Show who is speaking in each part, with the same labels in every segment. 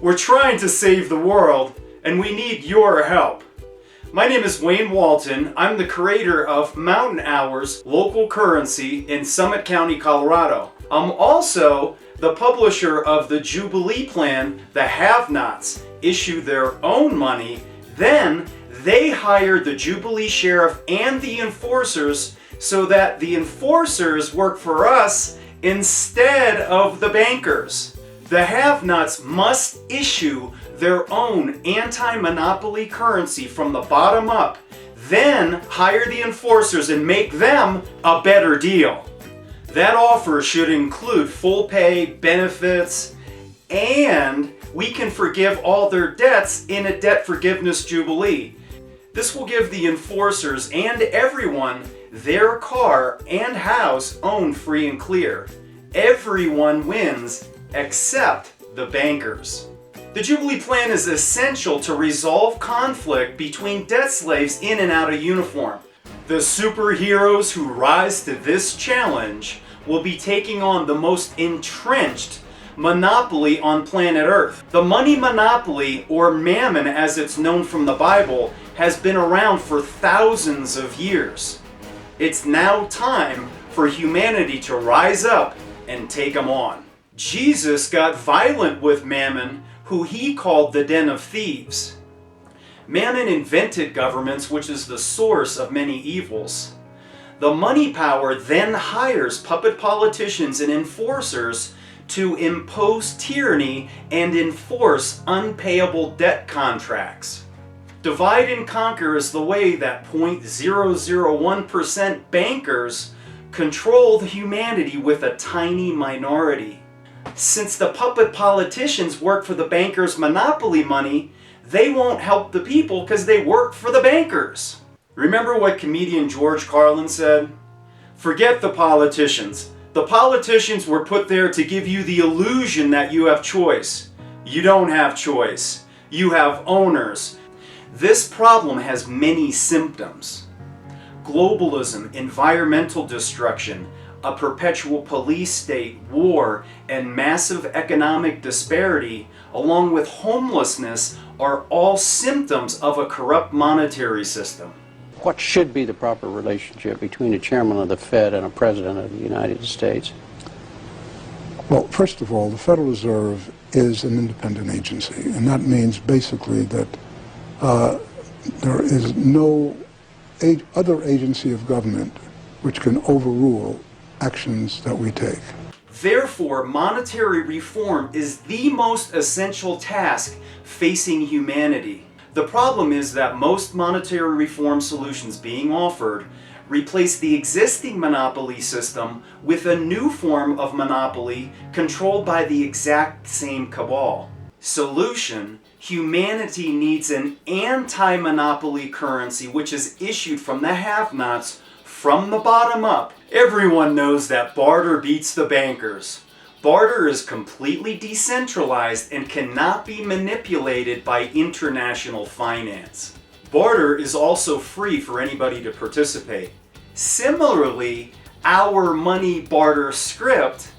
Speaker 1: We're trying to save the world, and we need your help. My name is Wayne Walton. I'm the creator of Mountain Hours local currency in Summit County, Colorado. I'm also the publisher of the Jubilee plan. The have-nots issue their own money, then they hire the Jubilee sheriff and the enforcers so that the enforcers work for us instead of the bankers. The have-nots must issue their own anti-monopoly currency from the bottom up, then hire the enforcers and make them a better deal. That offer should include full pay, benefits, and we can forgive all their debts in a debt forgiveness jubilee. This will give the enforcers and everyone their car and house owned free and clear. Everyone wins except the bankers. The Jubilee plan is essential to resolve conflict between debt slaves in and out of uniform. The superheroes who rise to this challenge will be taking on the most entrenched monopoly on planet Earth. The money monopoly, or mammon as it's known from the Bible, has been around for thousands of years. It's now time for humanity to rise up and take them on. Jesus got violent with Mammon, who he called the den of thieves. Mammon invented governments, which is the source of many evils. The money power then hires puppet politicians and enforcers to impose tyranny and enforce unpayable debt contracts. Divide and conquer is the way that 0.001% bankers control humanity with a tiny minority. Since the puppet politicians work for the bankers' monopoly money, they won't help the people because they work for the bankers. Remember what comedian George Carlin said? Forget the politicians. The politicians were put there to give you the illusion that you have choice. You don't have choice. You have owners. This problem has many symptoms. Globalism, environmental destruction, a perpetual police state, war, and massive economic disparity, along with homelessness, are all symptoms of a corrupt monetary system.
Speaker 2: What should be the proper relationship between a chairman of the Fed and a president of the United States?
Speaker 3: Well, first of all, the Federal Reserve is an independent agency, and that means basically that there is no other agency of government which can overrule actions that we take.
Speaker 1: Therefore, monetary reform is the most essential task facing humanity. The problem is that most monetary reform solutions being offered replace the existing monopoly system with a new form of monopoly controlled by the exact same cabal. Solution: humanity needs an anti-monopoly currency which is issued from the have-nots from the bottom up. Everyone knows that barter beats the bankers. Barter is completely decentralized and cannot be manipulated by international finance. Barter is also free for anybody to participate. Similarly, our money barter script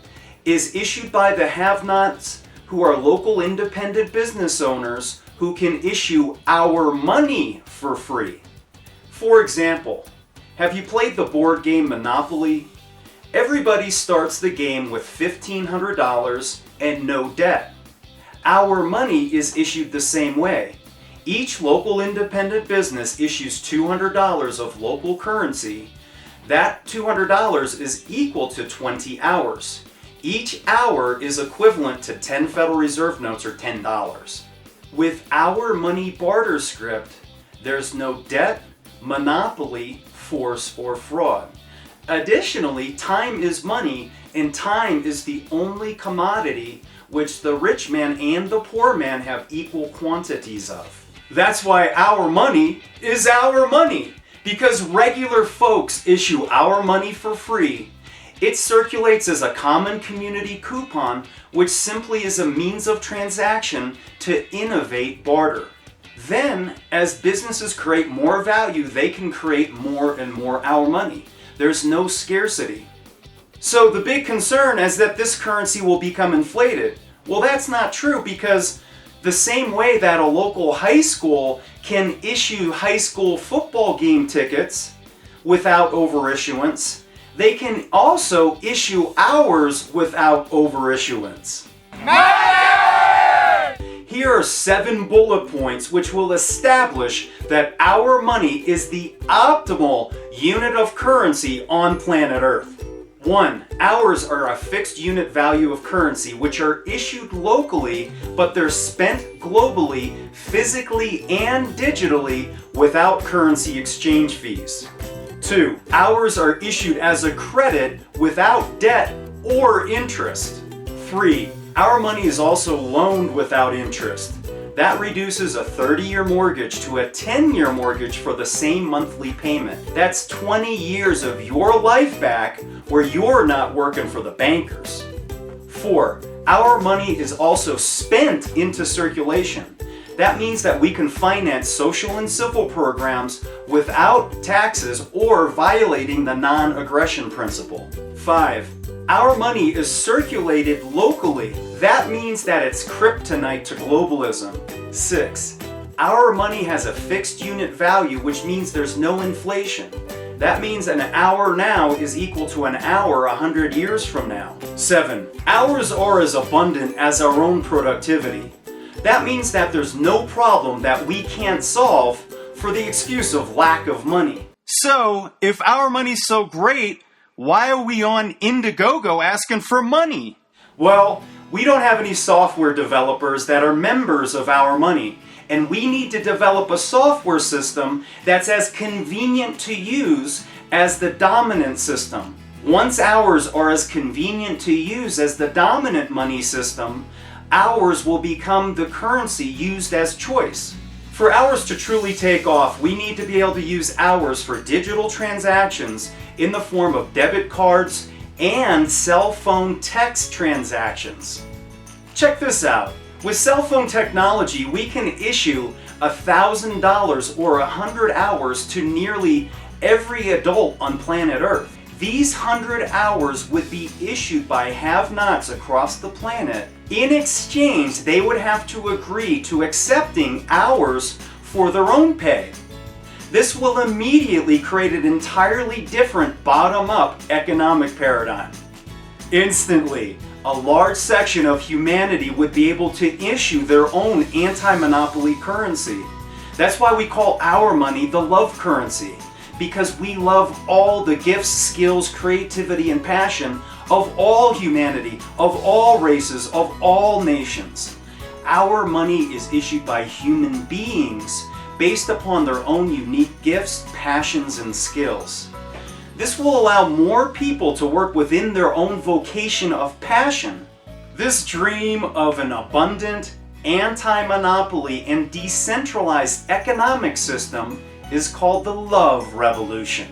Speaker 1: is issued by the have-nots, who are local independent business owners who can issue our money for free. For example, have you played the board game Monopoly? Everybody starts the game with $1,500 and no debt. Our money is issued the same way. Each local independent business issues $200 of local currency. That $200 is equal to 20 hours. Each hour is equivalent to 10 Federal Reserve notes or $10. With our money barter script, there's no debt, monopoly, force, or fraud. Additionally, time is money, and time is the only commodity which the rich man and the poor man have equal quantities of. That's why our money is our money, because regular folks issue our money for free. It circulates as a common community coupon, which simply is a means of transaction to innovate barter. Then, as businesses create more value, they can create more and more our money. There's no scarcity. So the big concern is that this currency will become inflated. Well, that's not true, because The same way that a local high school can issue high school football game tickets without over-issuance, they can also issue hours without over-issuance. Here are 7 bullet points which will establish that our money is the optimal unit of currency on planet Earth. 1. Hours are a fixed unit value of currency which are issued locally, but they're spent globally, physically and digitally without currency exchange fees. 2. Hours are issued as a credit without debt or interest. 3. Our money is also loaned without interest. That reduces a 30-year mortgage to a 10-year mortgage for the same monthly payment. That's 20 years of your life back where you're not working for the bankers. 4. Our money is also spent into circulation. That means that we can finance social and civil programs without taxes or violating the non-aggression principle. 5. Our money is circulated locally. That means that it's kryptonite to globalism. 6. Our money has a fixed unit value, which means there's no inflation. That means an hour now is equal to an hour 100 years from now. 7. Hours are as abundant as our own productivity. That means that there's no problem that we can't solve for the excuse of lack of money. So, if our money's so great, why are we on Indiegogo asking for money? Well, we don't have any software developers that are members of our money, and we need to develop a software system that's as convenient to use as the dominant system. Once ours are as convenient to use as the dominant money system, ours will become the currency used as choice. For ours to truly take off, we need to be able to use ours for digital transactions in the form of debit cards and cell phone text transactions. Check this out. With cell phone technology, we can issue $1,000 or 100 hours to nearly every adult on planet Earth. These 100 hours would be issued by have-nots across the planet. In exchange, they would have to agree to accepting hours for their own pay. This will immediately create an entirely different bottom-up economic paradigm. Instantly, a large section of humanity would be able to issue their own anti-monopoly currency. That's why we call our money the love currency, because we love all the gifts, skills, creativity, and passion of all humanity, of all races, of all nations. Our money is issued by human beings based upon their own unique gifts, passions, and skills. This will allow more people to work within their own vocation of passion. This dream of an abundant, anti-monopoly, and decentralized economic system is called the Love Revolution.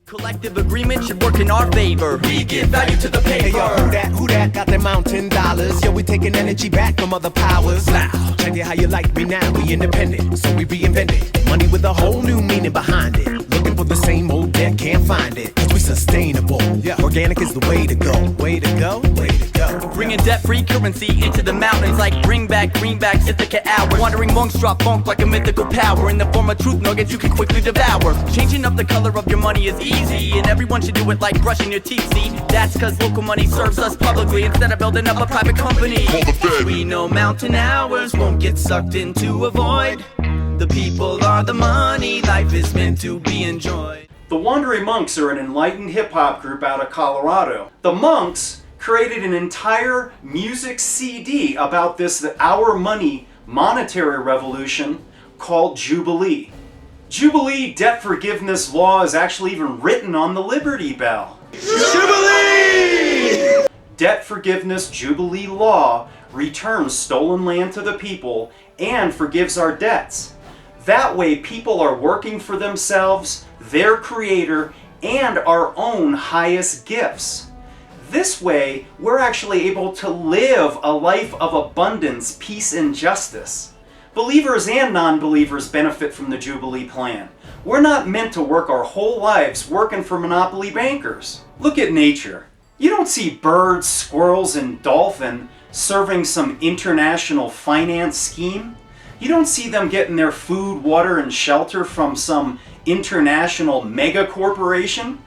Speaker 4: Collective agreement should work in our favor. We give value to the paper. Hey yo, who that got them mountain dollars? Yo, we taking energy back from other powers. Wow, check it how you like me now. We independent, so we reinvent it. Money with a whole new meaning behind it. Looking for the same old debt, can't find it. Cause we sustainable. Yeah, organic is the way to go. Way to go, way to go. Bringing debt-free currency into the mountains like bring back greenbacks, Ithaca hours. Wandering monks drop funk like a mythical power in the form of truth nuggets you can quickly devour. Changing up the color of your money is easy, and everyone should do it like brushing your teeth. See, that's cause local money serves us publicly instead of building up a private company. We know mountain hours won't get sucked into a void. The people are the money, life is meant to be enjoyed.
Speaker 1: The Wandering Monks are an enlightened hip-hop group out of Colorado. The Monks created an entire music CD about this Our Money monetary revolution called Jubilee. Jubilee debt forgiveness law is actually even written on the Liberty Bell. Jubilee! Debt forgiveness Jubilee law returns stolen land to the people and forgives our debts. That way people are working for themselves, their creator, and our own highest gifts. This way, we're actually able to live a life of abundance, peace, and justice. Believers and non-believers benefit from the Jubilee plan. We're not meant to work our whole lives working for monopoly bankers. Look at nature. You don't see birds, squirrels, and dolphins serving some international finance scheme. You don't see them getting their food, water, and shelter from some international mega corporation.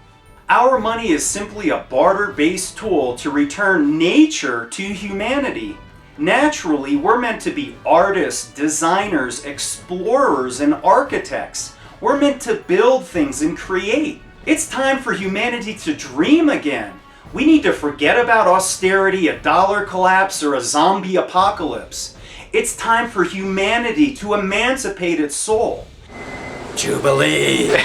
Speaker 1: Our money is simply a barter-based tool to return nature to humanity. Naturally, we're meant to be artists, designers, explorers, and architects. We're meant to build things and create. It's time for humanity to dream again. We need to forget about austerity, a dollar collapse, or a zombie apocalypse. It's time for humanity to emancipate its soul.
Speaker 4: Jubilee!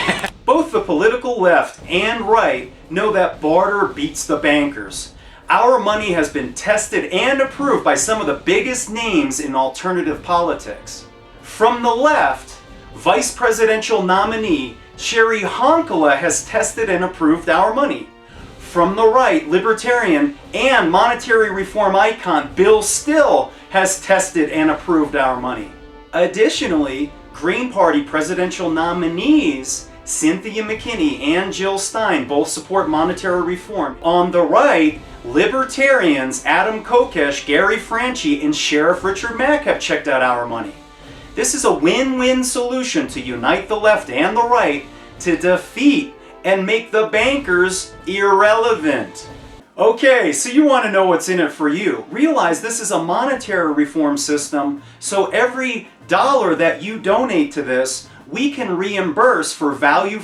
Speaker 1: Both the political left and right know that barter beats the bankers. Our money has been tested and approved by some of the biggest names in alternative politics. From the left, Vice Presidential nominee Sherry Honkala has tested and approved our money. From the right, libertarian and monetary reform icon Bill Still has tested and approved our money. Additionally, Green Party presidential nominees Cynthia McKinney and Jill Stein both support monetary reform. On the right, libertarians Adam Kokesh, Gary Franchi, and Sheriff Richard Mack have checked out our money. This is a win-win solution to unite the left and the right to defeat and make the bankers irrelevant. Okay, so you want to know what's in it for you. Realize this is a monetary reform system, so every dollar that you donate to this, we can reimburse for value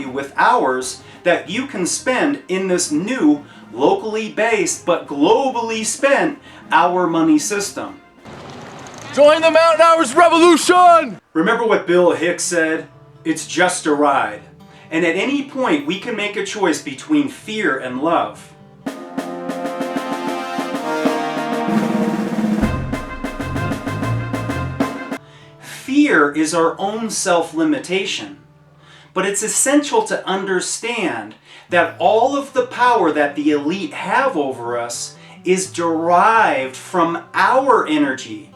Speaker 1: with hours that you can spend in this new, locally based but globally spent our money system.
Speaker 4: Join the Mountain Hours Revolution!
Speaker 1: Remember what Bill Hicks said? It's just a ride. And at any point, we can make a choice between fear and love. Fear is our own self-limitation. But it's essential to understand that all of the power that the elite have over us is derived from our energy.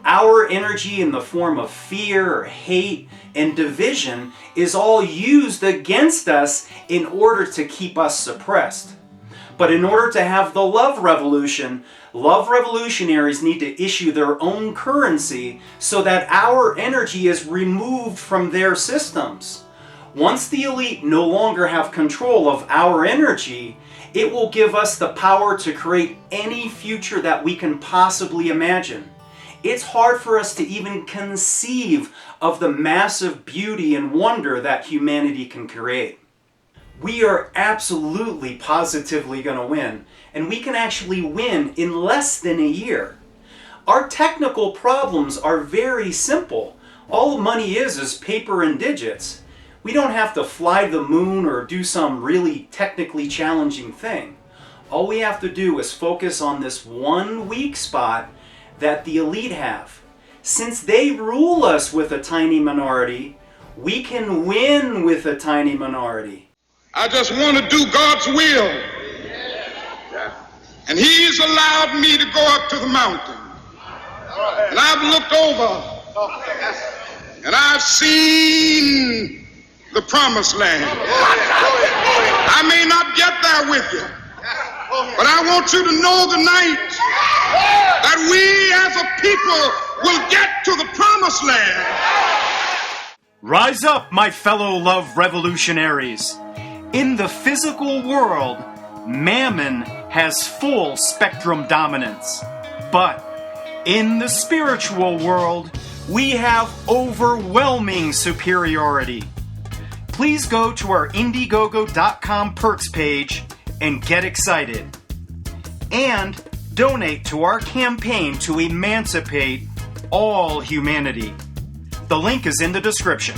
Speaker 1: Our energy in the form of fear, or hate, and division is all used against us in order to keep us suppressed. But in order to have the love revolution, love revolutionaries need to issue their own currency so that our energy is removed from their systems. Once the elite no longer have control of our energy, it will give us the power to create any future that we can possibly imagine. It's hard for us to even conceive of the massive beauty and wonder that humanity can create. We are absolutely, positively going to win, and we can actually win in less than a year. Our technical problems are very simple. All money is paper and digits. We don't have to fly the moon or do some really technically challenging thing. All we have to do is focus on this one weak spot that the elite have. Since they rule us with a tiny minority, we can win with a tiny minority.
Speaker 5: I just want to do God's will. And He's allowed me to go up to the mountain. And I've looked over and I've seen the promised land. I may not get there with you, but I want you to know tonight that we as a people will get to the promised land.
Speaker 1: Rise up, my fellow love revolutionaries. In the physical world, Mammon has full spectrum dominance. But in the spiritual world, we have overwhelming superiority. Please go to our Indiegogo.com perks page and get excited. And donate to our campaign to emancipate all humanity. The link is in the description.